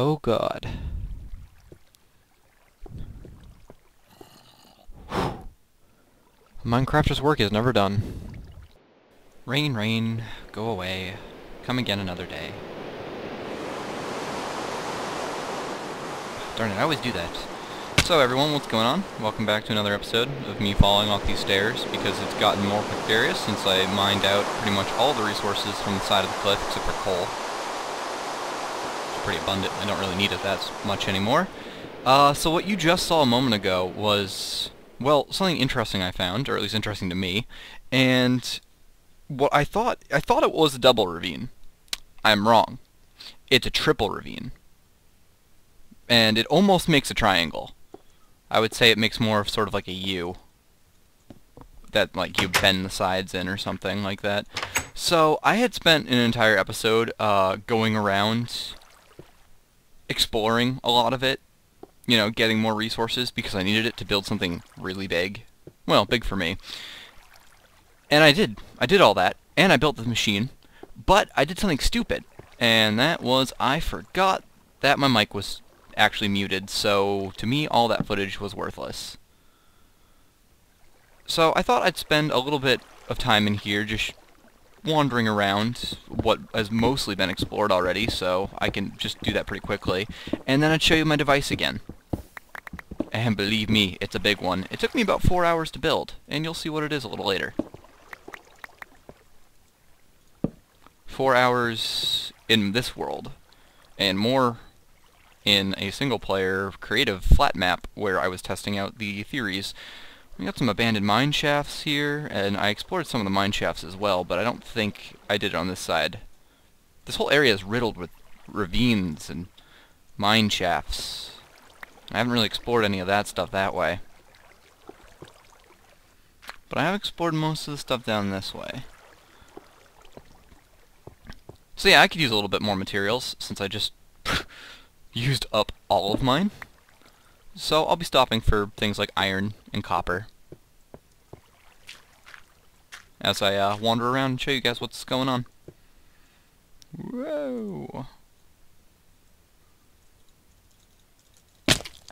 Oh god. Minecrafter's work is never done. Rain, rain, go away. Come again another day. Darn it, I always do that. So everyone, what's going on? Welcome back to another episode of me falling off these stairs because it's gotten more precarious since I mined out pretty much all the resources from the side of the cliff except for coal. It's pretty abundant. I don't really need it that much anymore. So what you just saw a moment ago was, well, something interesting I found, or at least interesting to me, and what I thought it was a double ravine. I'm wrong. It's a triple ravine. And it almost makes a triangle. I would say it makes more of sort of like a U. That, like, you bend the sides in or something like that. So, I had spent an entire episode going around exploring a lot of it. You know, getting more resources because I needed it to build something really big. Well, big for me. And I did. I did all that. And I built the machine. But I did something stupid. And that was I forgot that my mic was actually muted, so to me all that footage was worthless. So I thought I'd spend a little bit of time in here just wandering around what has mostly been explored already, so I can just do that pretty quickly, and then I'd show you my device again. And believe me, it's a big one. It took me about 4 hours to build, and you'll see what it is a little later. 4 hours in this world, and more in a single-player creative flat map where I was testing out the theories. We got some abandoned mine shafts here, and I explored some of the mine shafts as well, but I don't think I did it on this side. This whole area is riddled with ravines and mine shafts. I haven't really explored any of that stuff that way. But I have explored most of the stuff down this way. So yeah, I could use a little bit more materials, since I just used up all of mine. So I'll be stopping for things like iron and copper as I wander around and show you guys what's going on. Whoa!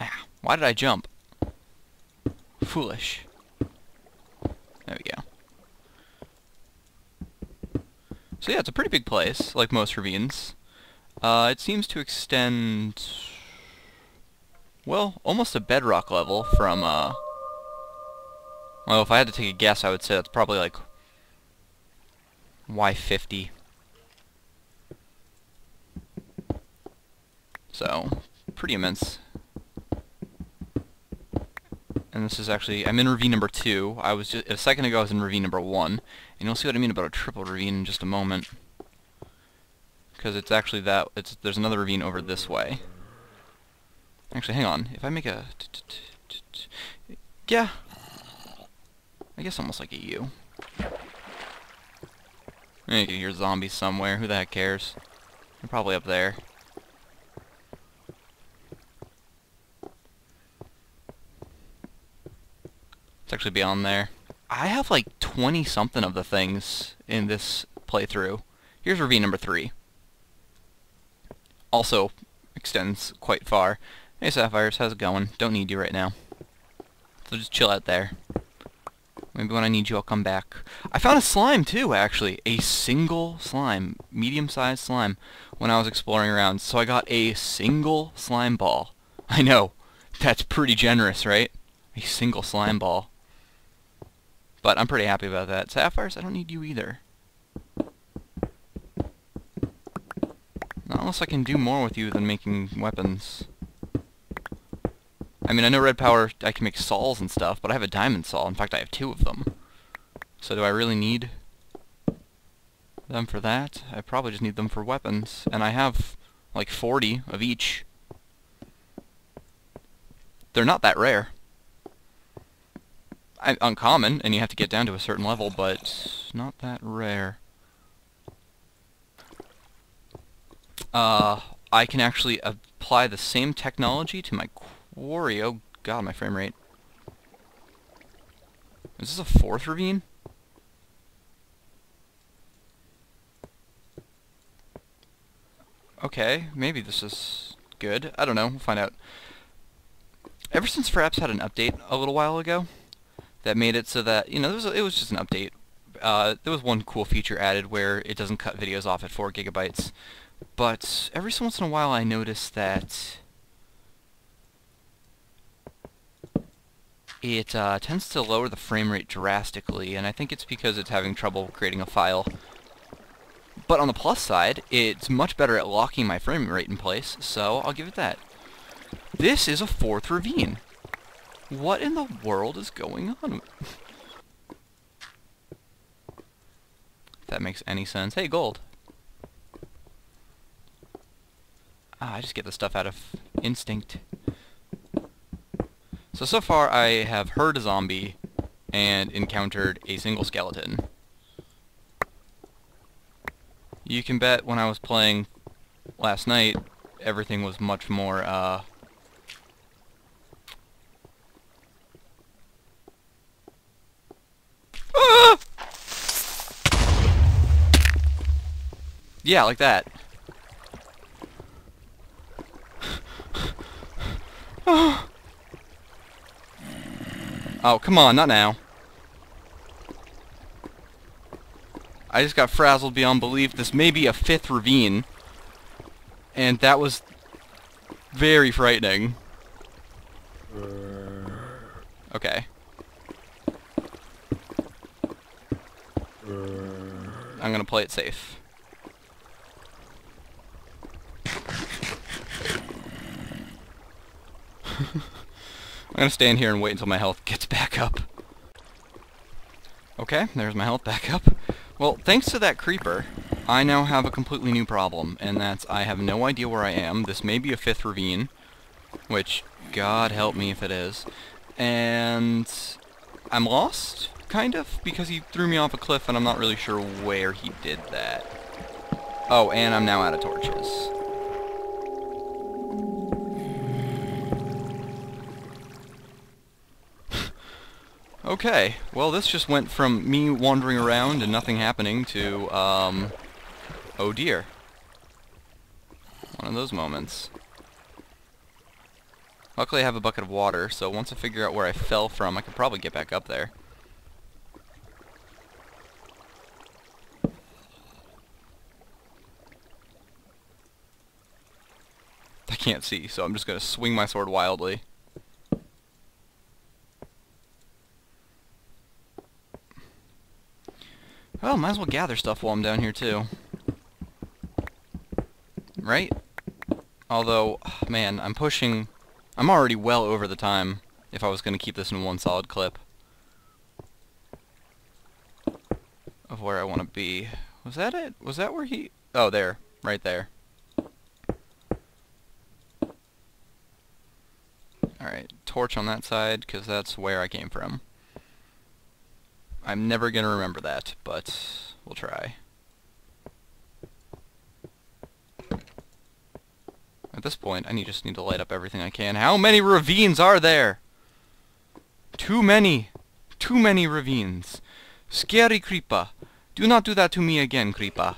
Ah, why did I jump? Foolish. There we go. So yeah, it's a pretty big place, like most ravines. It seems to extend, well, almost a bedrock level from, well, if I had to take a guess, I would say that's probably like Y50. So, pretty immense. And this is actually, I'm in ravine number 2. I was just, a second ago I was in ravine number 1. And you'll see what I mean about a triple ravine in just a moment. Because it's actually that, there's another ravine over this way. Actually, hang on. If I make a... Yeah. I guess almost like a U. You can hear zombies somewhere. Who the heck cares? They're probably up there. It's actually beyond there. I have like 20-something of the things in this playthrough. Here's ravine number 3. Also extends quite far. Hey Sapphires, how's it going? Don't need you right now. So just chill out there. Maybe when I need you I'll come back. I found a slime too, actually. A single slime. Medium-sized slime when I was exploring around. So I got a single slime ball. I know. That's pretty generous, right? A single slime ball. But I'm pretty happy about that. Sapphires, I don't need you either. Not unless I can do more with you than making weapons. I mean, I know red power, I can make saws and stuff, but I have a diamond saw. In fact, I have 2 of them. So do I really need them for that? I probably just need them for weapons. And I have like 40 of each. They're not that rare. Uncommon, and you have to get down to a certain level, but not that rare. I can actually apply the same technology to my quarry. Oh god, my frame rate. Is this a 4th ravine? Okay, maybe this is good. I don't know. We'll find out. Ever since Fraps had an update a little while ago that made it so that, you know, it was just an update. There was one cool feature added where it doesn't cut videos off at 4 gigabytes. But every so once in a while I notice that it tends to lower the frame rate drastically, and I think it's because it's having trouble creating a file. But on the plus side, it's much better at locking my frame rate in place, so I'll give it that. This is a 4th ravine. What in the world is going on? If that makes any sense. Hey, gold. I just get the stuff out of instinct. So far I have heard a zombie and encountered a single skeleton. You can bet when I was playing last night, everything was much more, yeah, like that. Oh, come on, not now. I just got frazzled beyond belief. This may be a 5th ravine. And that was very frightening. Okay. I'm gonna play it safe. I'm gonna stand here and wait until my health gets back up. Okay, there's my health back up. Well, thanks to that creeper, I now have a completely new problem, and that's I have no idea where I am. This may be a 5th ravine, which, God help me if it is. And I'm lost, kind of, because he threw me off a cliff and I'm not really sure where he did that. Oh, and I'm now out of torches. Okay, well this just went from me wandering around and nothing happening to, oh dear. One of those moments. Luckily I have a bucket of water, so once I figure out where I fell from, I could probably get back up there. I can't see, so I'm just going to swing my sword wildly. Well, might as well gather stuff while I'm down here too. Right? Although, man, I'm already well over the time if I was going to keep this in one solid clip of where I want to be. Was that it? Was that where he... Oh, there. Right there. Alright, torch on that side, because that's where I came from. I'm never going to remember that, but we'll try. At this point, I just need to light up everything I can. How many ravines are there? Too many. Too many ravines. Scary creeper. Do not do that to me again, creeper.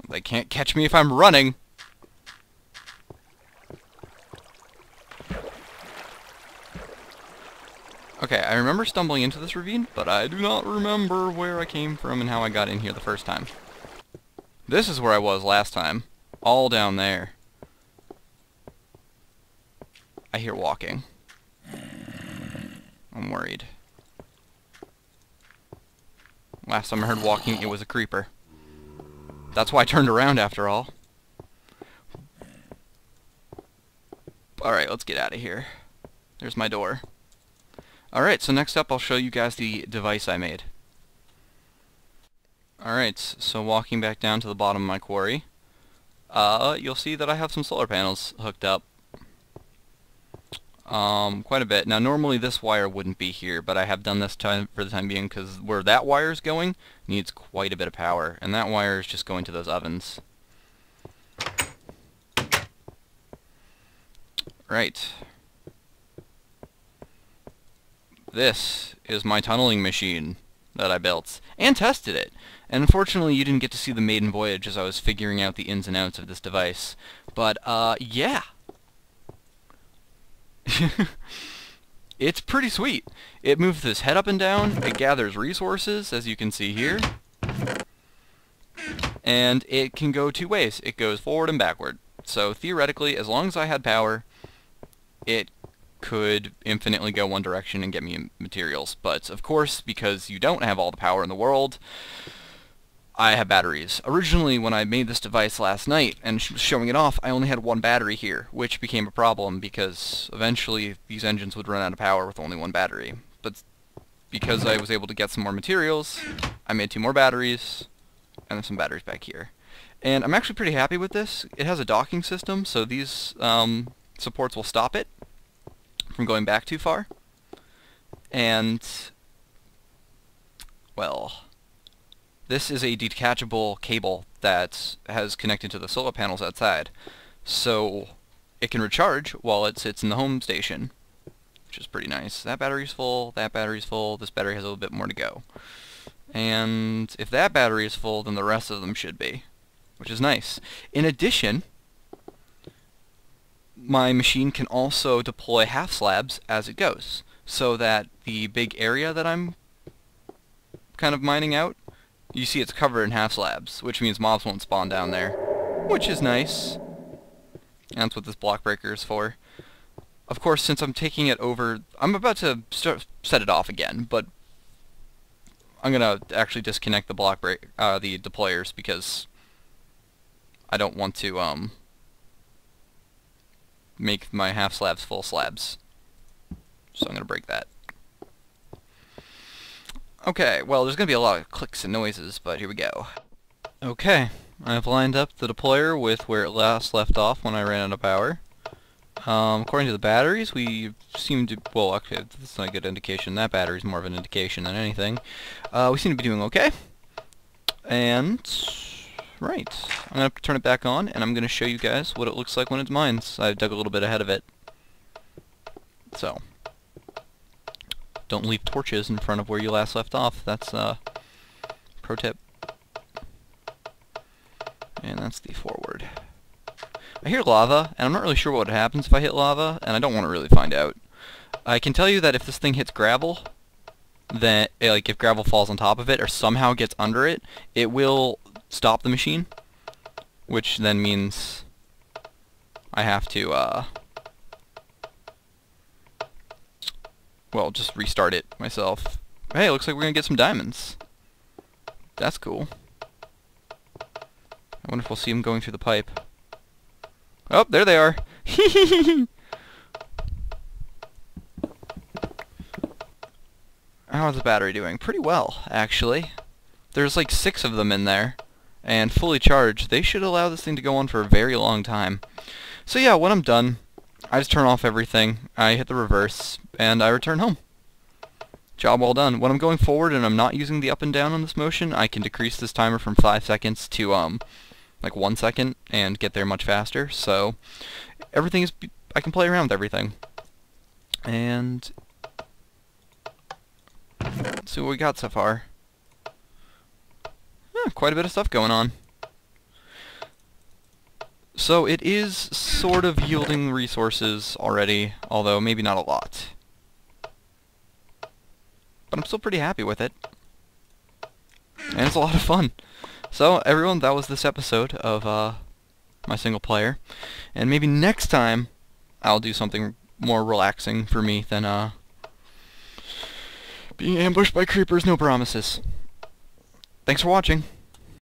They can't catch me if I'm running. Okay, I remember stumbling into this ravine, but I do not remember where I came from and how I got in here the first time. This is where I was last time. All down there. I hear walking. I'm worried. Last time I heard walking, it was a creeper. That's why I turned around after all. Alright, let's get out of here. There's my door. Alright, so next up I'll show you guys the device I made. Alright, so walking back down to the bottom of my quarry, you'll see that I have some solar panels hooked up. Quite a bit. Now normally this wire wouldn't be here, but I have done this for the time being because where that wire is going needs quite a bit of power, and that wire is just going to those ovens. Right. This is my tunneling machine. that I built, and tested it. And unfortunately, you didn't get to see the maiden voyage as I was figuring out the ins and outs of this device. But, yeah. It's pretty sweet. It moves this head up and down, it gathers resources, as you can see here, and it can go two ways. It goes forward and backward. So theoretically, as long as I had power, it could infinitely go one direction and get me materials. But of course, because you don't have all the power in the world, I have batteries. Originally, when I made this device last night and showing it off, I only had one battery here, which became a problem because eventually these engines would run out of power with only one battery. But because I was able to get some more materials, I made two more batteries, and then some batteries back here. And I'm actually pretty happy with this. It has a docking system, so these supports will stop it from going back too far. And, well, this is a detachable cable that has connected to the solar panels outside. So it can recharge while it sits in the home station, which is pretty nice. That battery's full, that battery's full, this battery has a little bit more to go. And if that battery is full, then the rest of them should be, which is nice. In addition, my machine can also deploy half slabs as it goes, so that the big area that I'm kind of mining out, you see it's covered in half slabs, which means mobs won't spawn down there, which is nice. And that's what this block breaker is for. Of course, since I'm taking it over, I'm about to set it off again, but I'm gonna actually disconnect the the deployers because I don't want to make my half slabs full slabs. So I'm gonna break that. Okay, well, there's gonna be a lot of clicks and noises, but here we go. Okay, I've lined up the deployer with where it last left off when I ran out of power. According to the batteries, we seem to, well, okay, that's not a good indication. That battery's more of an indication than anything. We seem to be doing okay. And, right, I'm going to turn it back on, and I'm going to show you guys what it looks like when it's mines. I dug a little bit ahead of it. So, don't leave torches in front of where you last left off. That's pro tip. And that's the forward. I hear lava, and I'm not really sure what happens if I hit lava, and I don't want to really find out. I can tell you that if this thing hits gravel, then, like, if gravel falls on top of it or somehow gets under it, it will stop the machine, which then means I have to, well, just restart it myself. Hey, it looks like we're gonna get some diamonds. That's cool. I wonder if we'll see them going through the pipe. Oh, there they are. How's the battery doing? Pretty well, actually. There's like 6 of them in there, and fully charged. They should allow this thing to go on for a very long time. So yeah, when I'm done, I just turn off everything, I hit the reverse, and I return home. Job well done. When I'm going forward and I'm not using the up and down on this motion, I can decrease this timer from 5 seconds to, like 1 second and get there much faster. So everything is, I can play around with everything. And let's see what we got so far. Yeah, quite a bit of stuff going on. So it is sort of yielding resources already, although maybe not a lot. But I'm still pretty happy with it. And it's a lot of fun. So, everyone, that was this episode of my single player. And maybe next time, I'll do something more relaxing for me than being ambushed by creepers, no promises. Thanks for watching.